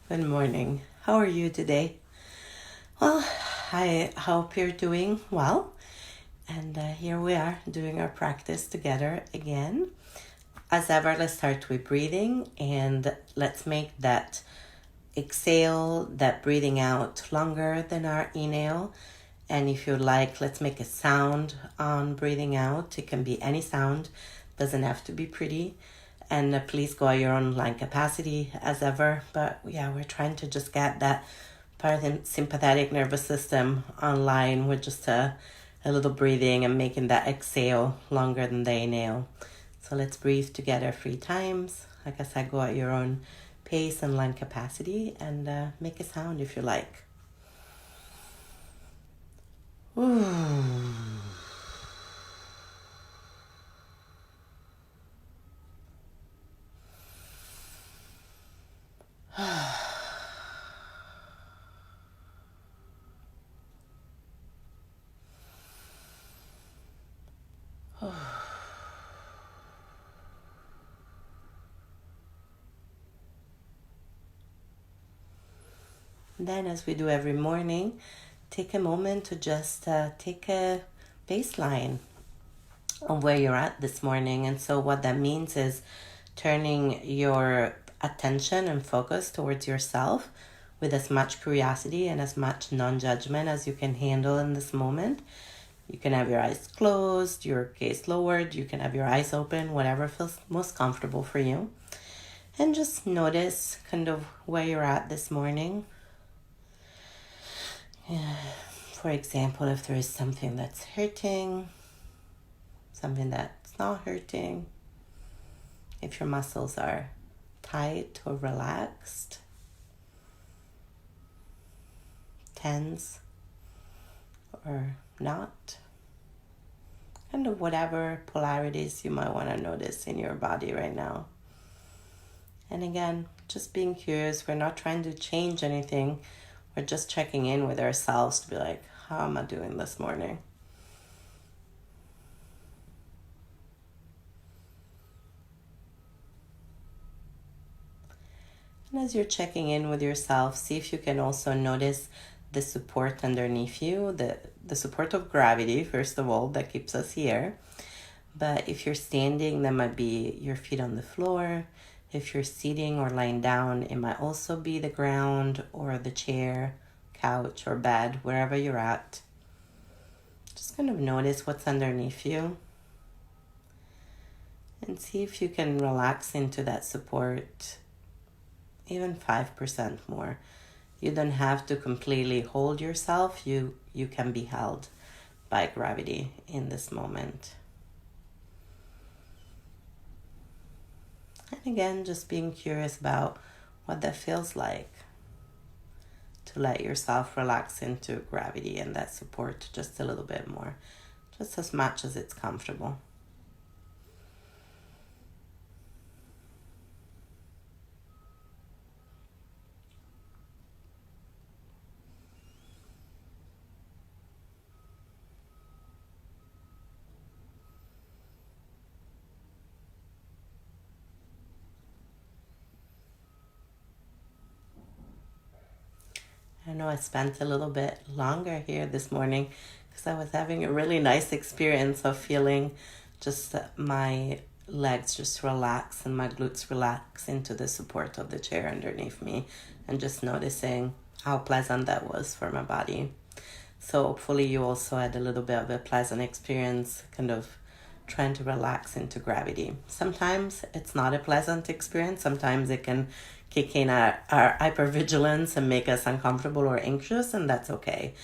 Good morning. How are you today? Well, I hope you're doing well. And here we are doing our practice together again. As ever, let's start with breathing and let's make that exhale, that breathing out longer than our inhale. And if you like, let's make a sound on breathing out. It can be any sound, doesn't have to be pretty. And please go at your own lung capacity as ever. But yeah, we're trying to just get that parasympathetic nervous system online with just a little breathing and making that exhale longer than the inhale. So let's breathe together 3 times. Like I said, go at your own pace and lung capacity and make a sound if you like. Ooh. Then, as we do every morning, take a moment to just take a baseline on where you're at this morning. And so what that means is turning your attention and focus towards yourself with as much curiosity and as much non-judgment as you can handle in this moment. You can have your eyes closed, your gaze lowered, you can have your eyes open, whatever feels most comfortable for you. And just notice kind of where you're at this morning. For example, if there is something that's hurting, something that's not hurting, if your muscles are tight or relaxed, tense or not, kind of whatever polarities you might want to notice in your body right now. And again, just being curious, we're not trying to change anything. We're just checking in with ourselves to be like, how am I doing this morning? And as you're checking in with yourself, see if you can also notice the support underneath you, the support of gravity, first of all, that keeps us here. But if you're standing, that might be your feet on the floor. If you're sitting or lying down, it might also be the ground or the chair, couch or bed, wherever you're at. Just kind of notice what's underneath you and see if you can relax into that support even 5% more. You don't have to completely hold yourself. You can be held by gravity in this moment. And again, just being curious about what that feels like to let yourself relax into gravity and that support just a little bit more, just as much as it's comfortable. I know I spent a little bit longer here this morning because I was having a really nice experience of feeling just my legs just relax and my glutes relax into the support of the chair underneath me and just noticing how pleasant that was for my body. So hopefully you also had a little bit of a pleasant experience kind of trying to relax into gravity. Sometimes it's not a pleasant experience. Sometimes it can kick in our hypervigilance and make us uncomfortable or anxious, and that's okay.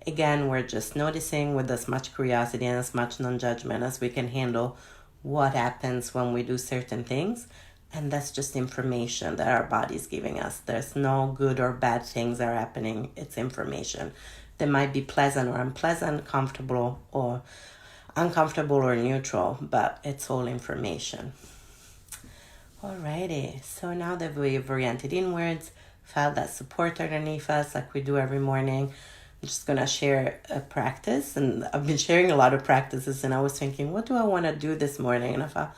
Again, we're just noticing with as much curiosity and as much non-judgment as we can handle what happens when we do certain things. And that's just information that our body's giving us. There's no good or bad things that are happening. It's information. They might be pleasant or unpleasant, comfortable or uncomfortable or neutral, but it's all information. Alrighty, so now that we've oriented inwards, felt that support underneath us like we do every morning, I'm just going to share a practice. And I've been sharing a lot of practices, and I was thinking, what do I want to do this morning? And I thought,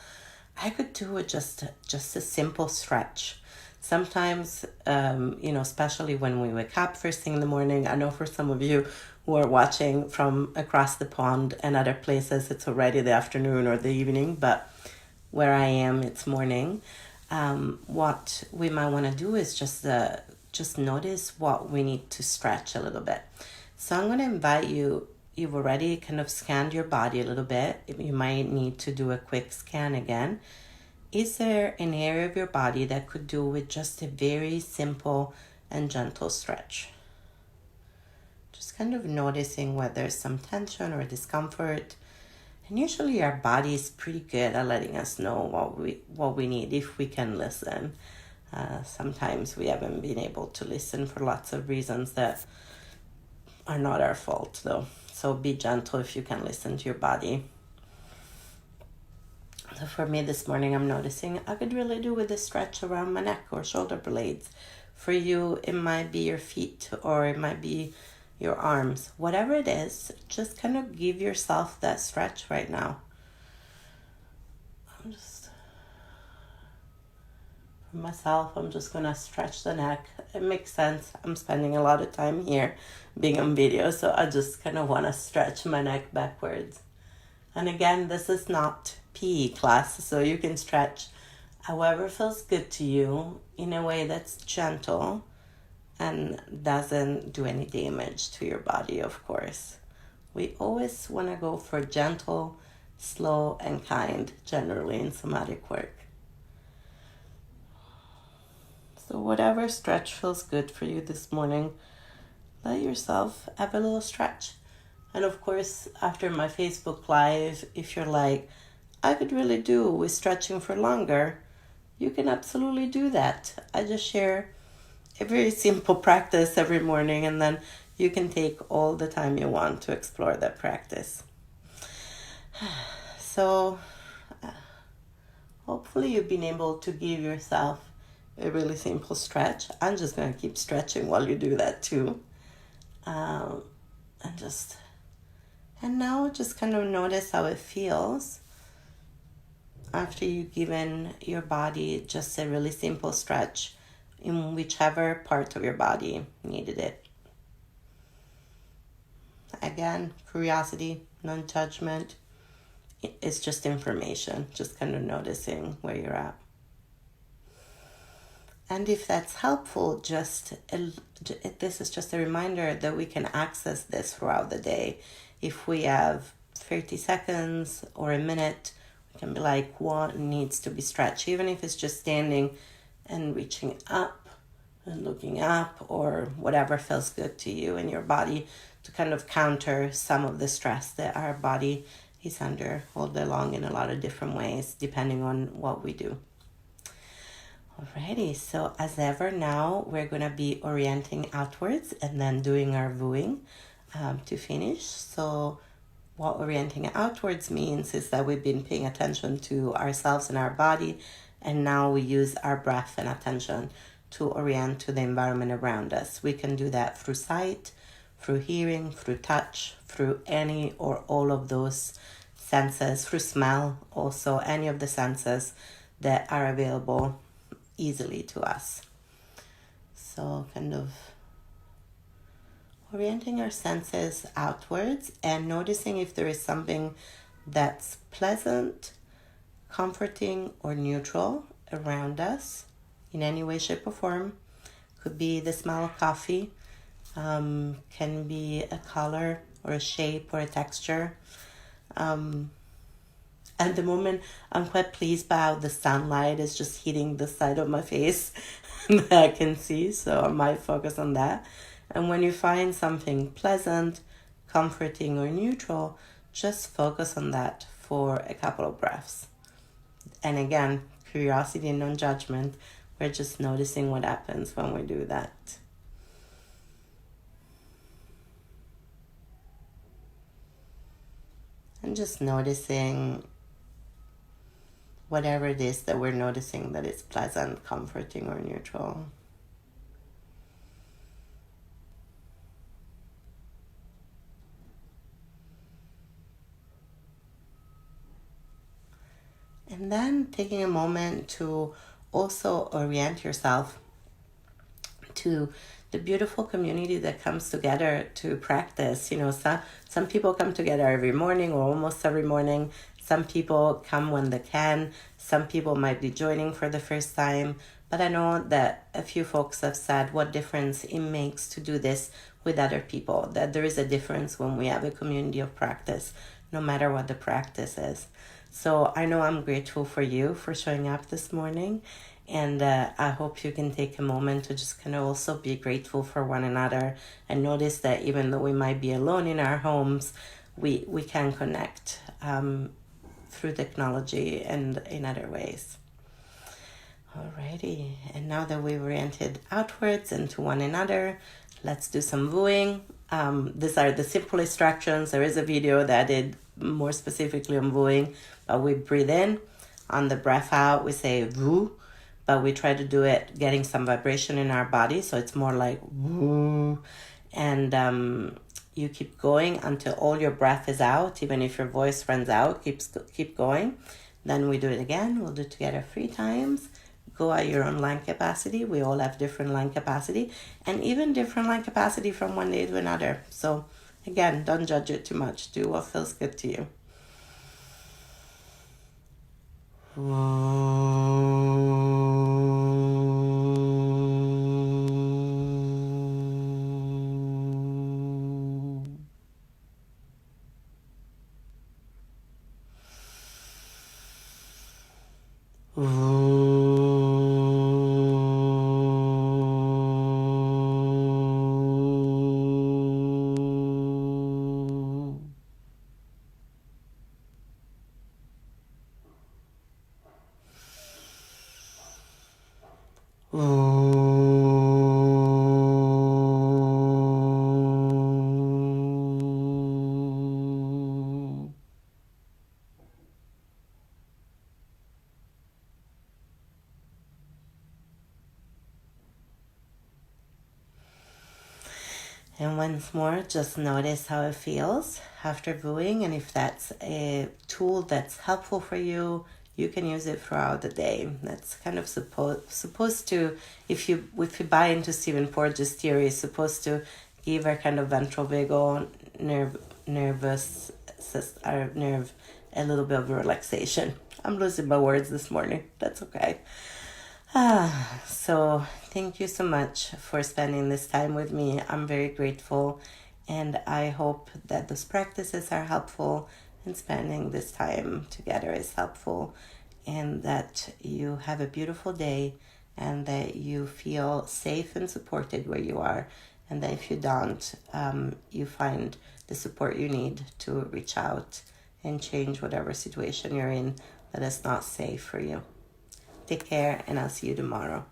I could do just a simple stretch. Sometimes, especially when we wake up first thing in the morning, I know for some of you who are watching from across the pond and other places, it's already the afternoon or the evening, but where I am, it's morning. What we might want to do is just notice what we need to stretch a little bit. So I'm going to invite you. You've already kind of scanned your body a little bit. You might need to do a quick scan again. Is there an area of your body that could do with just a very simple and gentle stretch? Just kind of noticing whether there's some tension or discomfort. And usually our body is pretty good at letting us know what we need if we can listen. Sometimes we haven't been able to listen for lots of reasons that are not our fault though. So be gentle if you can listen to your body. So for me this morning, I'm noticing I could really do with a stretch around my neck or shoulder blades. For you, it might be your feet or it might be your arms. Whatever it is, just kind of give yourself that stretch right now. For myself, I'm just going to stretch the neck. It makes sense. I'm spending a lot of time here being on video, so I just kind of want to stretch my neck backwards. And again, this is not PE class, so you can stretch however feels good to you in a way that's gentle and doesn't do any damage to your body, of course. We always want to go for gentle, slow, and kind, generally in somatic work. So whatever stretch feels good for you this morning, let yourself have a little stretch. And of course, after my Facebook Live, if you're like, I could really do with stretching for longer, you can absolutely do that. I just share a very simple practice every morning, and then you can take all the time you want to explore that practice. So hopefully you've been able to give yourself a really simple stretch. I'm just going to keep stretching while you do that too. And now just kind of notice how it feels after you've given your body just a really simple stretch in whichever part of your body needed it. Again, curiosity, non-judgment. It's just information, just kind of noticing where you're at. And if that's helpful, this is just a reminder that we can access this throughout the day. If we have 30 seconds or a minute, we can be like, what needs to be stretched? Even if it's just standing and reaching up and looking up, or whatever feels good to you and your body, to kind of counter some of the stress that our body is under all day long in a lot of different ways, depending on what we do. Alrighty, so as ever now, we're going to be orienting outwards and then doing our vooing to finish. So what orienting outwards means is that we've been paying attention to ourselves and our body, and now we use our breath and attention to orient to the environment around us. We can do that through sight, through hearing, through touch, through any or all of those senses, through smell, also any of the senses that are available easily to us. So kind of orienting our senses outwards and noticing if there is something that's pleasant, comforting, or neutral around us in any way, shape, or form. Could be the smell of coffee, can be a color or a shape or a texture. At the moment, I'm quite pleased by how the sunlight is just hitting the side of my face that I can see, so I might focus on that. And when you find something pleasant, comforting, or neutral, just focus on that for a couple of breaths. And again, curiosity and non-judgment. We're just noticing what happens when we do that. And just noticing whatever it is that we're noticing that is pleasant, comforting, or neutral. And then taking a moment to also orient yourself to the beautiful community that comes together to practice. Some people come together every morning or almost every morning. Some people come when they can. Some people might be joining for the first time. But I know that a few folks have said what difference it makes to do this with other people, that there is a difference when we have a community of practice, no matter what the practice is. So I know I'm grateful for you for showing up this morning. And I hope you can take a moment to just kind of also be grateful for one another and notice that even though we might be alone in our homes, we can connect through technology and in other ways. Alrighty, and now that we've oriented outwards and to one another, let's do some vooing. These are the simple instructions. There is a video that I did more specifically on vooing, but we breathe in. On the breath out, we say voo, but we try to do it getting some vibration in our body, so it's more like woo. And you keep going until all your breath is out. Even if your voice runs out, keep going. Then we do it again. We'll do it together 3 times. Go at your own lung capacity. We all have different lung capacity, and even different lung capacity from one day to another. So again, don't judge it too much. Do what feels good to you. And once more, just notice how it feels after vooing. And if that's a tool that's helpful for you, you can use it throughout the day. That's kind of supposed to, if you buy into Stephen Porges' theory, it's supposed to give our kind of ventral vagal nerve a little bit of relaxation. I'm losing my words this morning. That's okay. So thank you so much for spending this time with me. I'm very grateful, and I hope that those practices are helpful and spending this time together is helpful, and that you have a beautiful day and that you feel safe and supported where you are, and that if you don't, you find the support you need to reach out and change whatever situation you're in that is not safe for you. Take care, and I'll see you tomorrow.